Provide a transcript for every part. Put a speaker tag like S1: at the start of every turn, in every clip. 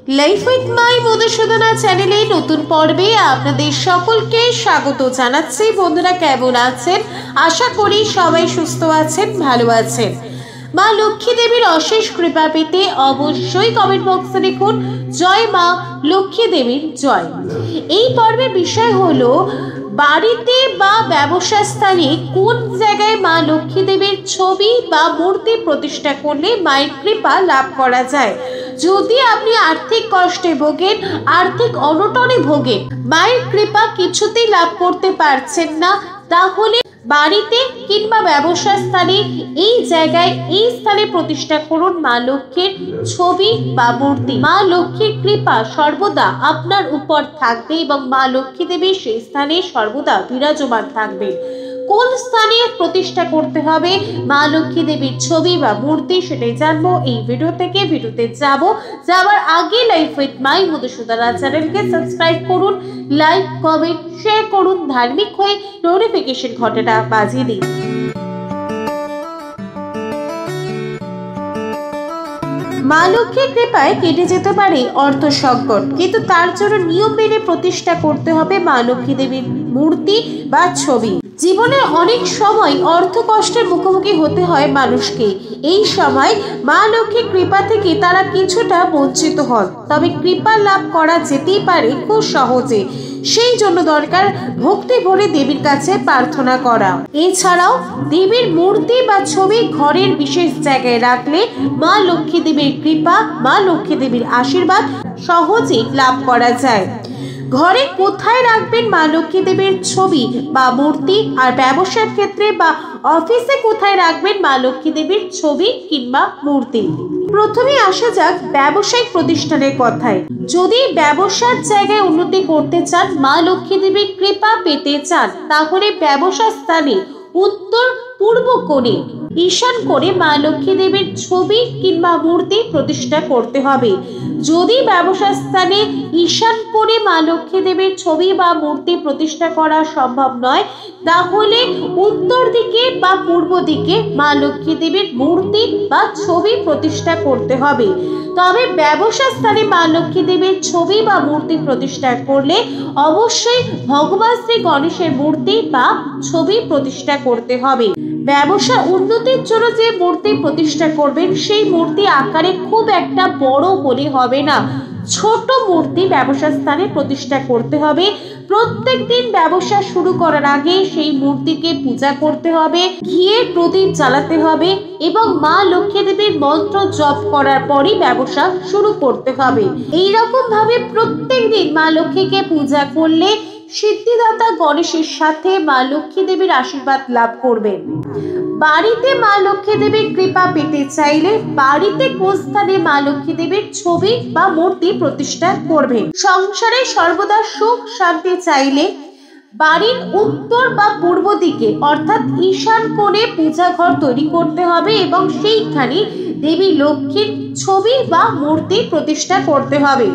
S1: Life with my Madhusudana চ্যানেলে নতুন পর্বে আপনাদের সকলকে স্বাগত জানাচ্ছি। বন্ধুরা, কেমন আছেন? আশা করি সবাই সুস্থ আছেন, ভালো আছেন। মা লক্ষ্মী দেবীর অশেষ কৃপা পেতে অবশ্যই কমেন্ট বক্সে লিখুন জয় মা লক্ষ্মী দেবীর জয়। এই পর্বের বিষয় হলো বাড়িতে বা ব্যবসা স্থানে কোন জায়গায় মা লক্ষ্মী দেবীর ছবি বা মূর্তি প্রতিষ্ঠা করলে মায়ের কৃপা লাভ করা যায়। যদি আপনি আর্থিক কষ্টে ভোগেন, আর্থিক অনটনে ভোগেন, মায়ের কৃপা কিছুতেই লাভ করতে পারছেন না, তাহলে বাড়িতে কিংবা ব্যবসা স্থানে এই জায়গায় এই স্থানে প্রতিষ্ঠা করুন মা লক্ষ্মীর ছবি বা মূর্তি। মা লক্ষ্মীর কৃপা সর্বদা আপনার উপর থাকবে এবং মা লক্ষ্মী দেবী সেই স্থানে সর্বদা বিরাজমান থাকবে। কোন স্থানে প্রতিষ্ঠা করতে হবে মা লক্ষ্মী দেবীর ছবি বা মূর্তি সেটাই জানবো এই ভিডিও থেকে। ভিডিওতে যাওয়ার আগে লাইফ উইথ মাই মধুসূদনা চ্যানেলকে সাবস্ক্রাইব করুন, লাইক কমেন্ট শেয়ার করুন, ধার্মিক হয়ে নোটিফিকেশন ঘন্টাটা বাজিয়ে দিন। মা লক্ষ্মীর কৃপায় কেটে যেতে পারে অর্থ সংকট, কিন্তু তার জন্য নিয়ম মেনে প্রতিষ্ঠা করতে হবে মা লক্ষ্মী দেবীর মূর্তি বা ছবি। জীবনের অনেক সময় অর্থ কষ্টের মুখোমুখি হতে হয় মানুষকে। এই সময় মা লক্ষ্মীর কৃপা থেকে তারা কিছুটা বঞ্চিত হন, তবে কৃপা লাভ করা যেতেই পারে খুব সহজে। সেই জন্য দরকার ভক্তি ভরে দেবীর কাছে প্রার্থনা করা। এছাড়াও দেবীর মূর্তি বা ছবি ঘরের বিশেষ জায়গায় রাখলে মা লক্ষ্মী দেবীর কৃপা, মা লক্ষ্মী দেবীর আশীর্বাদ সহজেই লাভ করা যায়। ঘরে কোথায় রাখবেন মা লক্ষ্মী দেবীর ছবি বা মূর্তি, আর ব্যবসার ক্ষেত্রে বা অফিসে কোথায় রাখবেন মা লক্ষ্মী দেবীর ছবি কিংবা মূর্তি। প্রথমে আসা যাক ব্যবসায়িক প্রতিষ্ঠানের কথায়। যদি ব্যবসার জায়গায় উন্নতি করতে চান, মা লক্ষ্মী দেবীর কৃপা পেতে চান, তাহলে ব্যবসা স্থানে উত্তর পূর্ব কোণে ঈশান করে মা লক্ষ্মী দেবীর ছবি কিংবা মূর্তি প্রতিষ্ঠা করতে হবে। যদি ব্যবসা স্থানে ঈশান করে মা লক্ষ্মী দেবীর ছবি বা মূর্তি প্রতিষ্ঠা করা সম্ভব নয়, তাহলে উত্তর দিকে বা পূর্ব দিকে মা লক্ষ্মী দেবীর মূর্তি বা ছবি প্রতিষ্ঠা করতে হবে। তবে ব্যবসা স্থানে মা লক্ষ্মী দেবীর ছবি বা মূর্তি প্রতিষ্ঠা করলে অবশ্যই ভগবান শ্রী গণেশের মূর্তি বা ছবি প্রতিষ্ঠা করতে হবে। ব্যবসা উন্নতির জন্য যে মূর্তি প্রতিষ্ঠা করবেন সেই মূর্তি আকারে খুব একটা বড় হলে হবে না, ছোট মূর্তি ব্যবসা স্থানে প্রতিষ্ঠা করতে হবে। প্রত্যেক দিন ব্যবসা শুরু করার আগে সেই মূর্তিকে পূজা করতে হবে, ঘিয়ের প্রদীপ জ্বালাতে হবে এবং মা লক্ষ্মী দেবীর মন্ত্র জপ করার পরই ব্যবসা শুরু করতে হবে। এইরকম ভাবে প্রত্যেক দিন মা লক্ষ্মীকে পূজা করলে সিদ্ধিদাতা গণেশের সাথে মা লক্ষ্মী দেবীর আশীর্বাদ লাভ করবেন। বাড়িতে মা লক্ষ্মী দেবীর কৃপা পেতে চাইলে বাড়িতে কোন স্থানে মা লক্ষ্মী দেবীর ছবি বা মূর্তি প্রতিষ্ঠা করবেন। সংসারে সর্বদা সুখ শান্তি চাইলে বাড়ির উত্তর বা পূর্ব দিকে অর্থাৎ ঈশান কোণে পূজা ঘর তৈরি করতে হবে এবং সেইখানে দেবী লক্ষ্মীর ছবি বা মূর্তি প্রতিষ্ঠা করতে হবে।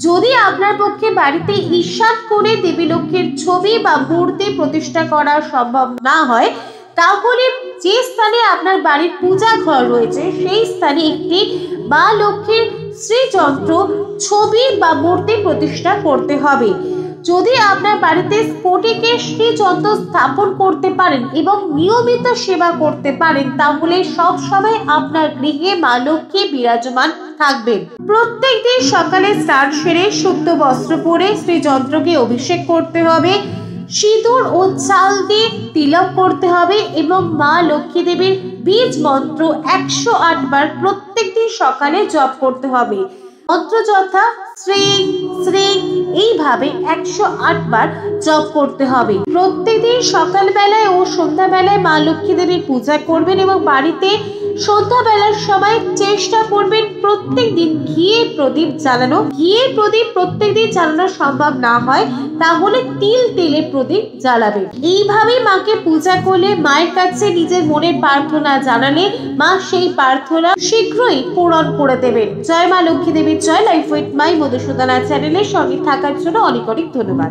S1: যদি আপনার পক্ষে বাড়িতে ঈশান কোণে দেবী লক্ষ্মীর ছবি বা মূর্তি প্রতিষ্ঠা করা সম্ভব না হয়, তাহলে যে স্থানে আপনার বাড়ির পূজা ঘর রয়েছে সেই স্থানে একটি মা লক্ষ্মীর শ্রীযন্ত্র ছবি বা মূর্তি প্রতিষ্ঠা করতে হবে। যদি আপনার বাড়িতে স্ফটিকের শ্রীযন্ত্র স্থাপন করতে পারেন এবং নিয়মিত সেবা করতে পারেন, তাহলে সব সময় আপনার গৃহে মা লক্ষ্মী বিরাজমান থাকবেন। প্রত্যেক দিন সকালে স্নান সেরে শুদ্ধ বস্ত্র পরে শ্রীযন্ত্রকে অভিষেক করতে হবে, সিঁদুর ও চাল দিয়ে তিলক করতে হবে এবং মা লক্ষ্মী দেবীর বীজ মন্ত্র 108 বার প্রত্যেক দিন সকালে জপ করতে হবে। মন্ত্র যথা শ্রী শ্রী এইভাবে 108 বার জপ করতে হবে। প্রত্যেকদিন সকালবেলায় ও সন্ধ্যাবেলায় মা লক্ষ্মী দেবীর পূজা করবেন এবং বাড়িতে সন্ধ্যাবেলার সময় চেষ্টা করবেন প্রত্যেক দিন ঘিয়ের প্রদীপ জ্বালানো। ঘিয়ের প্রদীপ প্রত্যেক দিন জ্বালানো সম্ভব না হয়, তাহলে তেলের প্রদীপ জ্বালাবেন। এইভাবে মাকে পূজা করলে, মায়ের কাছে নিজের মনের প্রার্থনা জানালে মা সেই প্রার্থনা শীঘ্রই পূরণ করে দেবেন। জয় মা লক্ষ্মী দেবীর জয়। লাইফ উইথ মাই মধুসূদনা চ্যানেলের সঙ্গে থাকার জন্য অনেক অনেক ধন্যবাদ।